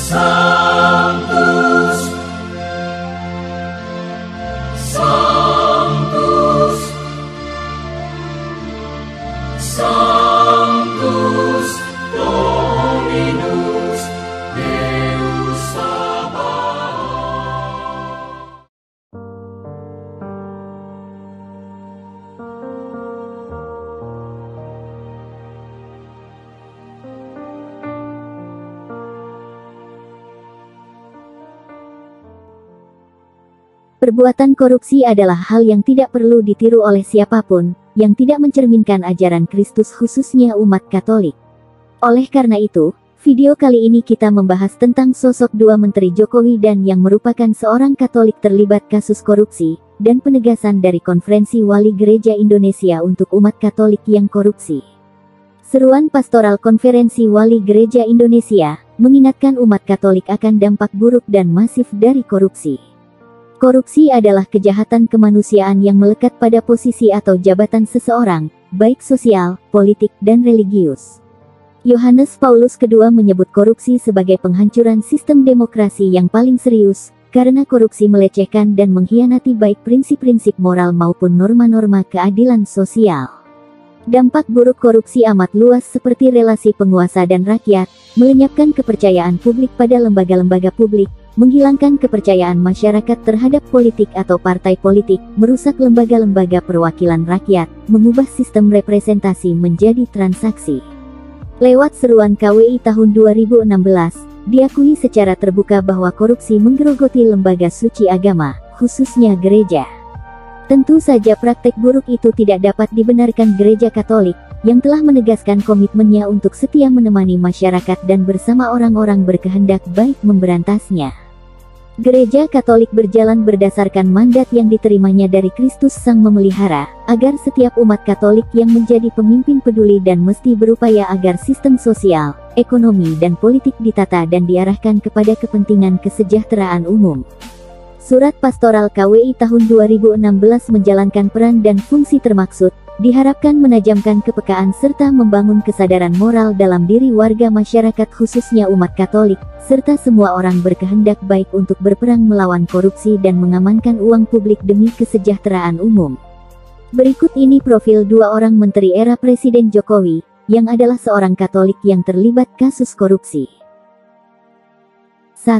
Sanctus, Sanctus, Sanctus Dominus Deus Sabaoth. Perbuatan korupsi adalah hal yang tidak perlu ditiru oleh siapapun, yang tidak mencerminkan ajaran Kristus khususnya umat Katolik. Oleh karena itu, video kali ini kita membahas tentang sosok dua Menteri Jokowi dan yang merupakan seorang Katolik terlibat kasus korupsi, dan penegasan dari Konferensi Wali Gereja Indonesia untuk umat Katolik yang korupsi. Seruan pastoral Konferensi Wali Gereja Indonesia, mengingatkan umat Katolik akan dampak buruk dan masif dari korupsi. Korupsi adalah kejahatan kemanusiaan yang melekat pada posisi atau jabatan seseorang, baik sosial, politik, dan religius. Yohanes Paulus II menyebut korupsi sebagai penghancuran sistem demokrasi yang paling serius, karena korupsi melecehkan dan mengkhianati baik prinsip-prinsip moral maupun norma-norma keadilan sosial. Dampak buruk korupsi amat luas seperti relasi penguasa dan rakyat, melenyapkan kepercayaan publik pada lembaga-lembaga publik, menghilangkan kepercayaan masyarakat terhadap politik atau partai politik, merusak lembaga-lembaga perwakilan rakyat, mengubah sistem representasi menjadi transaksi. Lewat seruan KWI tahun 2016, diakui secara terbuka bahwa korupsi menggerogoti lembaga suci agama, khususnya gereja. Tentu saja praktek buruk itu tidak dapat dibenarkan Gereja Katolik, yang telah menegaskan komitmennya untuk setia menemani masyarakat dan bersama orang-orang berkehendak baik memberantasnya. Gereja Katolik berjalan berdasarkan mandat yang diterimanya dari Kristus Sang Memelihara, agar setiap umat Katolik yang menjadi pemimpin peduli dan mesti berupaya agar sistem sosial, ekonomi dan politik ditata dan diarahkan kepada kepentingan kesejahteraan umum. Surat Pastoral KWI tahun 2016 menjalankan peran dan fungsi termaksud, diharapkan menajamkan kepekaan serta membangun kesadaran moral dalam diri warga masyarakat khususnya umat Katolik, serta semua orang berkehendak baik untuk berperang melawan korupsi dan mengamankan uang publik demi kesejahteraan umum. Berikut ini profil dua orang menteri era Presiden Jokowi, yang adalah seorang Katolik yang terlibat kasus korupsi. 1.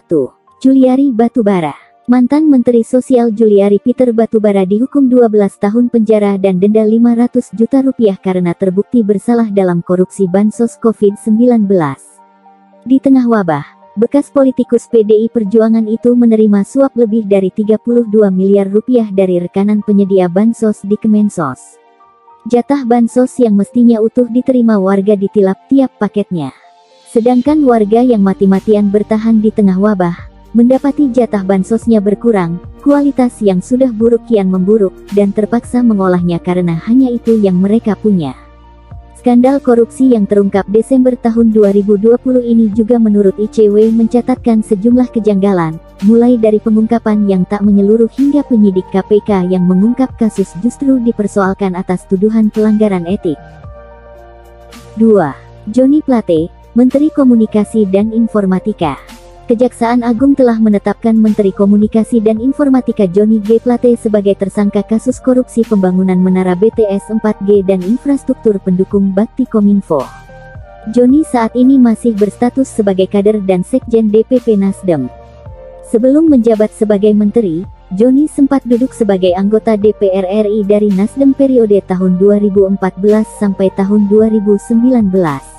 Juliari Batubara. Mantan Menteri Sosial Juliari Peter Batubara dihukum 12 tahun penjara dan denda Rp500 juta karena terbukti bersalah dalam korupsi bansos COVID-19. Di tengah wabah, bekas politikus PDI Perjuangan itu menerima suap lebih dari Rp32 miliar dari rekanan penyedia bansos di Kemensos. Jatah bansos yang mestinya utuh diterima warga ditilap tiap paketnya. Sedangkan warga yang mati-matian bertahan di tengah wabah, mendapati jatah bansosnya berkurang, kualitas yang sudah buruk kian memburuk, dan terpaksa mengolahnya karena hanya itu yang mereka punya. Skandal korupsi yang terungkap Desember tahun 2020 ini juga menurut ICW mencatatkan sejumlah kejanggalan, mulai dari pengungkapan yang tak menyeluruh hingga penyidik KPK yang mengungkap kasus justru dipersoalkan atas tuduhan pelanggaran etik. 2. Johnny Plate, Menteri Komunikasi dan Informatika. Kejaksaan Agung telah menetapkan Menteri Komunikasi dan Informatika Johnny G. Plate sebagai tersangka kasus korupsi pembangunan menara BTS 4G dan infrastruktur pendukung bakti Kominfo. Johnny saat ini masih berstatus sebagai kader dan sekjen DPP Nasdem. Sebelum menjabat sebagai menteri, Johnny sempat duduk sebagai anggota DPR RI dari Nasdem periode tahun 2014 sampai tahun 2019.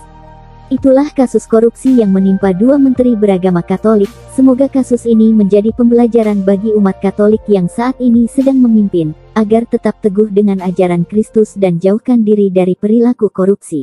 Itulah kasus korupsi yang menimpa dua menteri beragama Katolik. Semoga kasus ini menjadi pembelajaran bagi umat Katolik yang saat ini sedang memimpin, agar tetap teguh dengan ajaran Kristus dan jauhkan diri dari perilaku korupsi.